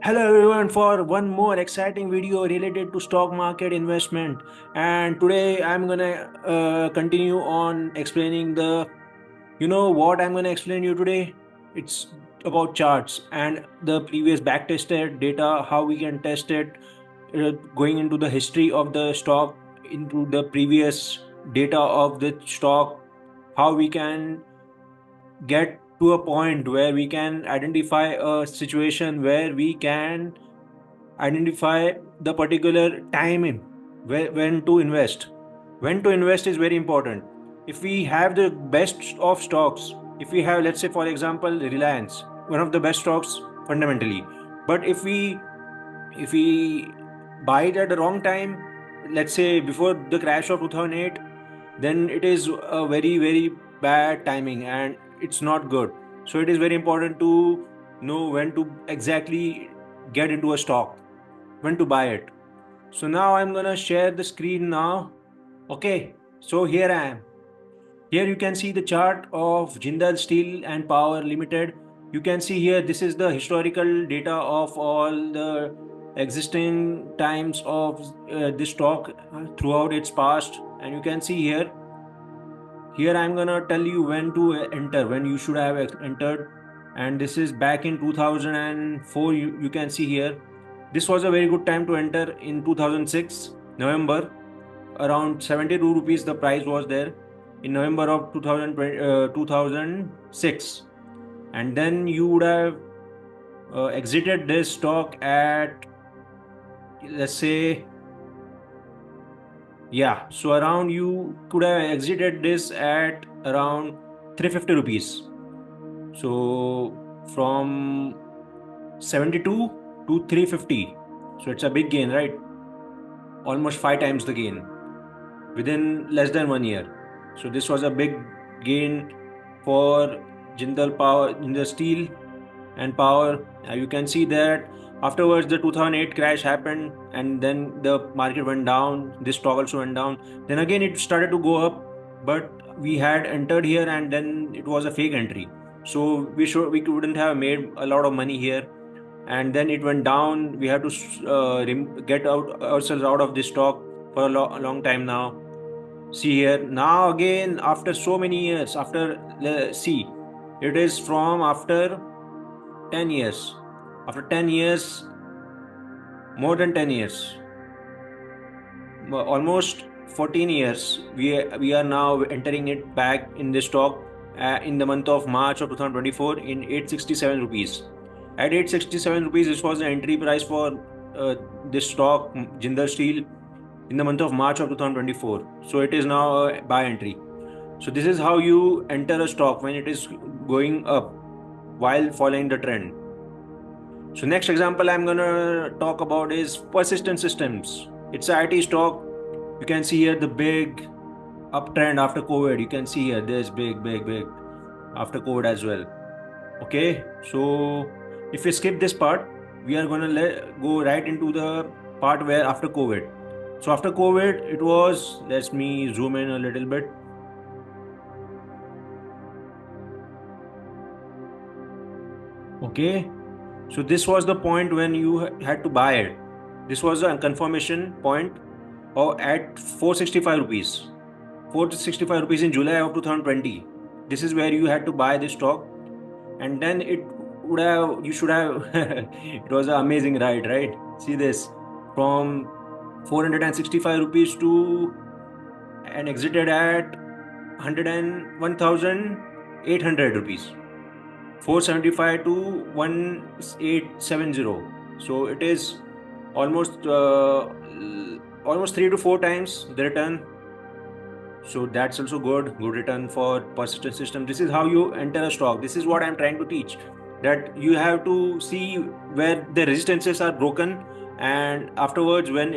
Hello everyone for one more exciting video related to stock market investment, and today I'm gonna continue on explaining what I'm gonna explain you today. It's about charts and the previous back tested data, how we can test it, going into the history of the stock, into the previous data of the stock, how we can get to a point where we can identify a situation where we can identify the particular time in when to invest. When to invest is very important. If we have the best of stocks, if we have, let's say for example, Reliance, one of the best stocks fundamentally, but if we buy it at the wrong time, let's say before the crash of 2008, then it is a very bad timing and it's not good. So it is very important to know when to exactly get into a stock, when to buy it. So now I'm gonna share the screen now. Okay, so here I am. Here you can see the chart of Jindal Steel and Power Limited. You can see here this is the historical data of all the existing times of this stock throughout its past, and you can see here I'm gonna tell you when to enter, when you should have entered, and this is back in 2004. You can see here this was a very good time to enter in 2006 November. Around 72 rupees the price was there in November of 2006, and then you would have exited this stock at, let's say, yeah, so around you could have exited this at around 350 rupees. So from 72 to 350. So it's a big gain, right? Almost five times the gain within less than 1 year. So this was a big gain for Jindal Steel and Power. You can see that afterwards the 2008 crash happened, and then the market went down. This stock also went down. Then again it started to go up, but we had entered here and then it was a fake entry. So we couldn't have made a lot of money here, and then it went down. We have to get out ourselves out of this stock for a long time now. See here now again after so many years, see, it is from after 10 years. After 10 years, more than 10 years, almost 14 years, we are now entering it back in this stock in the month of March of 2024 in 867 rupees. At 867 rupees, this was the entry price for this stock, Jindal Steel, in the month of March of 2024. So it is now a buy entry. So this is how you enter a stock when it is going up while following the trend. So next example I'm gonna talk about is Persistent Systems. It's a IT stock. You can see here the big uptrend after COVID. You can see here there's big after COVID as well. Okay, so if we skip this part, we are gonna go right into the part where after COVID. So after COVID, it was, let me zoom in a little bit. Okay, so this was the point when you had to buy it. This was a confirmation point or at 465 rupees. 465 rupees in July of 2020. This is where you had to buy this stock, and then you should have, it was an amazing ride, right? See this, from 465 rupees to, and exited at 101,800 rupees. 475 to 1870. So it is almost almost 3 to 4 times the return. So that's also good return for Persistent System. This is how you enter a stock. This is what I'm trying to teach, that you have to see where the resistances are broken, and afterwards when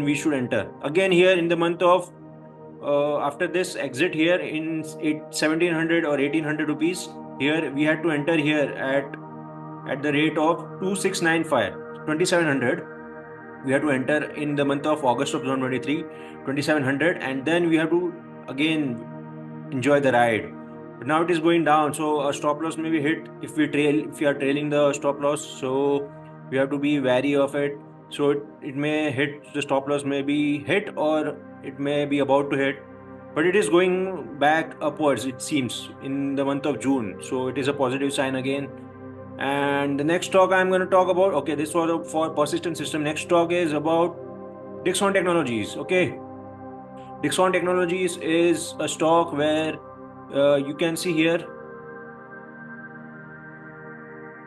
we should enter again. Here in the month of after this exit here in 1700 or 1800 rupees, here we had to enter here at the rate of 2695, 2700. We have to enter in the month of August of 2023, 2700, and then we have to again enjoy the ride. But now it is going down, so a stop loss may be hit if we are trailing the stop loss. So we have to be wary of it. So it may hit, the stop loss may be hit, or it may be about to hit, but it is going back upwards, it seems, in the month of June. So it is a positive sign again. And the next stock I'm going to talk about, okay, this was for Persistent System. Next stock is about Dixon Technologies. Okay, Dixon Technologies is a stock where you can see here,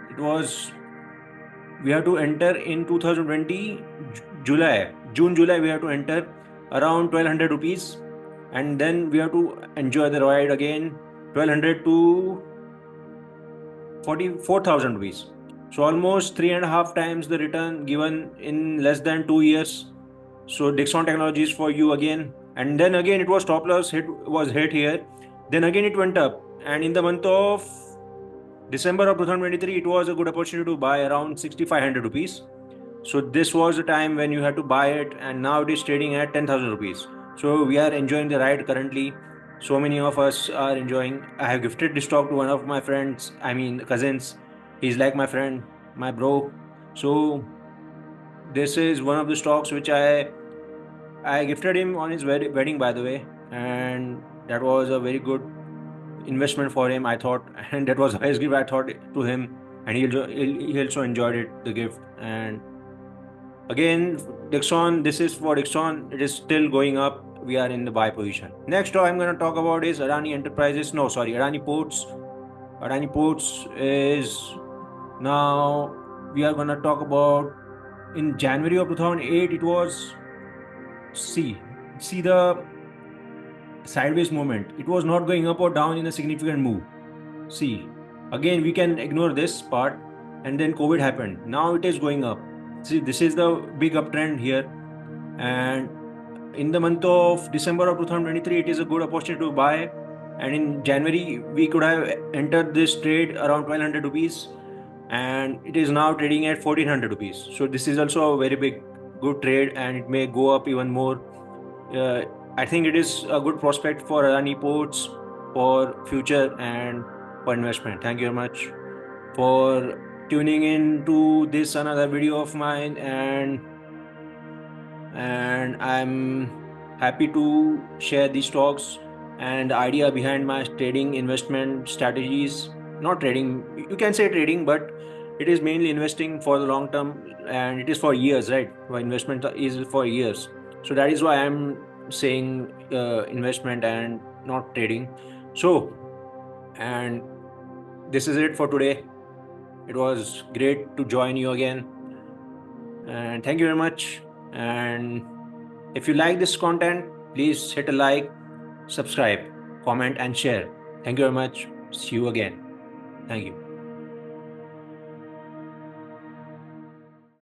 it was, we have to enter in 2020 June July, we have to enter around 1200 rupees, and then we have to enjoy the ride again, 1200 to 44,000 rupees. So almost 3.5 times the return given in less than 2 years. So Dixon Technologies for you again. And then again it was stop loss hit here. Then again it went up, and in the month of December of 2023 it was a good opportunity to buy around 6500 rupees. So this was the time when you had to buy it, and now it is trading at 10,000 rupees. So we are enjoying the ride currently. So many of us are enjoying. I have gifted this stock to one of my friends, I mean cousins. He's like my friend, my bro. So this is one of the stocks which I gifted him on his wedding, by the way, and that was a very good investment for him, I thought, and that was the highest gift I thought to him, and he also enjoyed it, the gift. And again, Dixon, this is for Dixon. It is still going up. We are in the buy position. Next I'm going to talk about is Adani Enterprises. No, sorry, Adani Ports. Adani Ports is, now we are going to talk about, in January of 2008 it was, see the sideways movement. It was not going up or down in a significant move. See, again we can ignore this part, and then COVID happened. Now it is going up. See, this is the big uptrend here, and in the month of December of 2023 it is a good opportunity to buy, and in January we could have entered this trade around 1200 rupees, and it is now trading at 1400 rupees. So this is also a very big good trade, and it may go up even more. I think it is a good prospect for Adani Ports for future and for investment. Thank you very much for tuning in to this another video of mine, and I'm happy to share these stocks and the idea behind my trading investment strategies. Not trading, you can say trading, but it is mainly investing for the long term, and it is for years, right? My investment is for years, so that is why I'm saying investment and not trading. So, and this is it for today. It was great to join you again, and thank you very much. And if you like this content, please hit a like, subscribe, comment, and share. Thank you very much. See you again. Thank you.